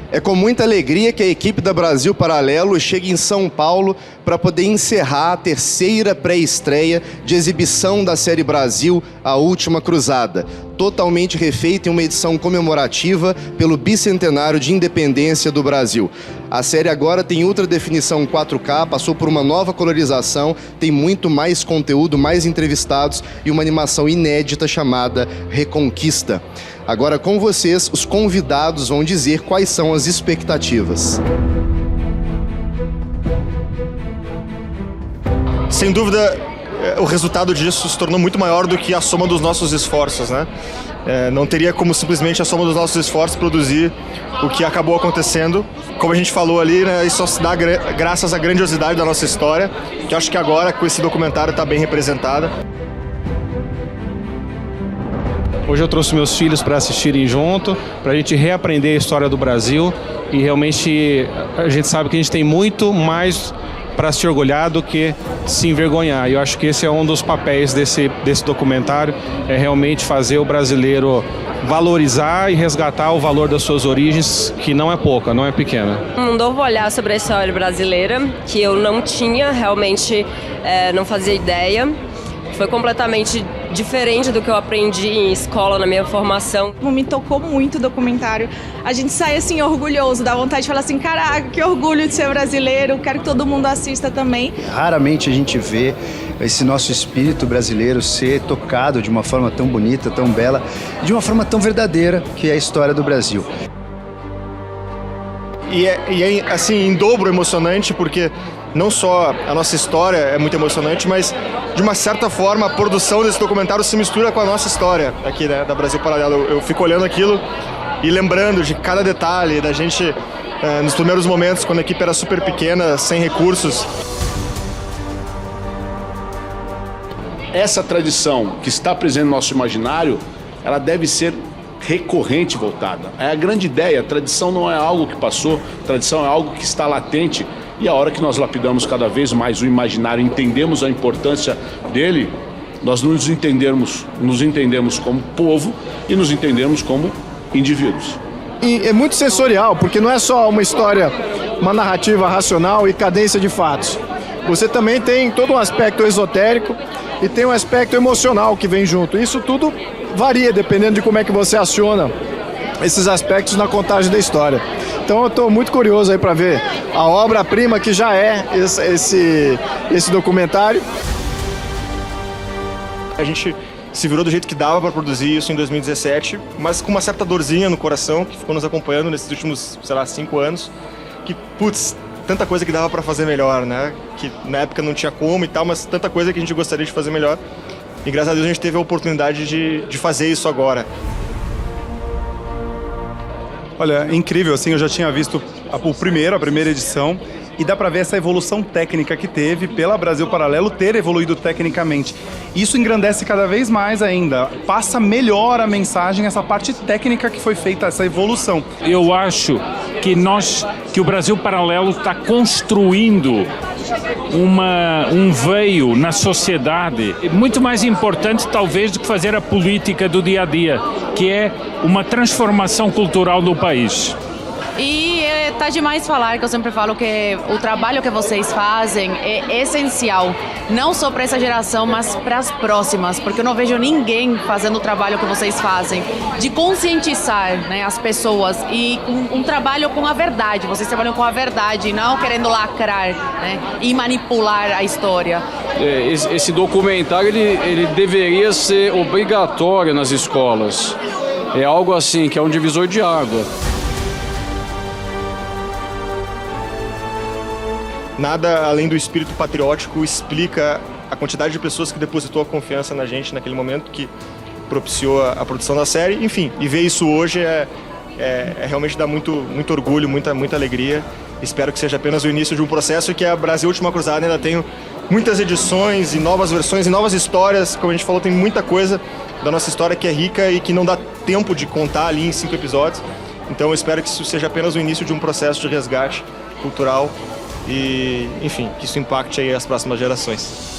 É com muita alegria que a equipe da Brasil Paralelo chega em São Paulo para poder encerrar a terceira pré-estreia de exibição da série Brasil, A Última Cruzada, totalmente refeita em uma edição comemorativa pelo bicentenário de independência do Brasil. A série agora tem ultra definição 4K, passou por uma nova colorização, tem muito mais conteúdo, mais entrevistados e uma animação inédita chamada Reconquista. Agora com vocês, os convidados vão dizer quais são as expectativas. Sem dúvida, o resultado disso se tornou muito maior do que a soma dos nossos esforços, né? Não teria como simplesmente a soma dos nossos esforços produzir o que acabou acontecendo. Como a gente falou ali, né, isso só se dá graças à grandiosidade da nossa história, que eu acho que agora, com esse documentário, está bem representada. Hoje eu trouxe meus filhos para assistirem junto, para a gente reaprender a história do Brasil, e realmente a gente sabe que a gente tem muito mais para se orgulhar do que se envergonhar. E eu acho que esse é um dos papéis desse documentário, é realmente fazer o brasileiro valorizar e resgatar o valor das suas origens, que não é pouca, não é pequena. Um novo olhar sobre a história brasileira, que eu não tinha, realmente não fazia ideia. Foi completamente diferente do que eu aprendi em escola, na minha formação. Me tocou muito o documentário. A gente sai assim orgulhoso, dá vontade de falar assim, caraca, que orgulho de ser brasileiro, quero que todo mundo assista também. Raramente a gente vê esse nosso espírito brasileiro ser tocado de uma forma tão bonita, tão bela, de uma forma tão verdadeira, que é a história do Brasil. E é assim, em dobro emocionante, porque não só a nossa história é muito emocionante, mas de uma certa forma a produção desse documentário se mistura com a nossa história aqui, né, da Brasil Paralelo. Eu fico olhando aquilo e lembrando de cada detalhe da gente nos primeiros momentos, quando a equipe era super pequena, sem recursos. Essa tradição que está presente no nosso imaginário, ela deve ser recorrente e voltada. É a grande ideia, a tradição não é algo que passou, a tradição é algo que está latente. E a hora que nós lapidamos cada vez mais o imaginário, entendemos a importância dele, nós nos entendemos como povo e nos entendemos como indivíduos. E é muito sensorial, porque não é só uma história, uma narrativa racional e cadência de fatos. Você também tem todo um aspecto esotérico e tem um aspecto emocional que vem junto. Isso tudo varia dependendo de como é que você aciona esses aspectos na contagem da história. Então eu estou muito curioso aí para ver a obra-prima que já é esse documentário. A gente se virou do jeito que dava para produzir isso em 2017, mas com uma certa dorzinha no coração que ficou nos acompanhando nesses últimos, 5 anos, que, putz, tanta coisa que dava para fazer melhor, né? Que na época não tinha como e tal, mas tanta coisa que a gente gostaria de fazer melhor. E graças a Deus a gente teve a oportunidade de fazer isso agora. Olha, é incrível, assim, eu já tinha visto a primeira edição e dá pra ver essa evolução técnica que teve pela Brasil Paralelo ter evoluído tecnicamente. Isso engrandece cada vez mais ainda, passa melhor a mensagem, essa parte técnica que foi feita, essa evolução. Eu acho que o Brasil Paralelo está construindo um veio na sociedade muito mais importante talvez do que fazer a política do dia a dia, que é uma transformação cultural do país. E tá demais falar, que eu sempre falo que o trabalho que vocês fazem é essencial, não só para essa geração, mas para as próximas, porque eu não vejo ninguém fazendo o trabalho que vocês fazem, de conscientizar, né, as pessoas, e um trabalho com a verdade. Vocês trabalham com a verdade, não querendo lacrar, né, e manipular a história. Esse documentário ele deveria ser obrigatório nas escolas. É algo assim que é um divisor de água. Nada além do espírito patriótico explica a quantidade de pessoas que depositou a confiança na gente naquele momento, que propiciou a produção da série. Enfim, e ver isso hoje realmente dá muito orgulho, muita alegria. Espero que seja apenas o início de um processo e que a Brasil Última Cruzada ainda tenha muitas edições e novas versões e novas histórias. Como a gente falou, tem muita coisa da nossa história que é rica e que não dá tempo de contar ali em 5 episódios. Então eu espero que isso seja apenas o início de um processo de resgate cultural e, enfim, que isso impacte aí as próximas gerações.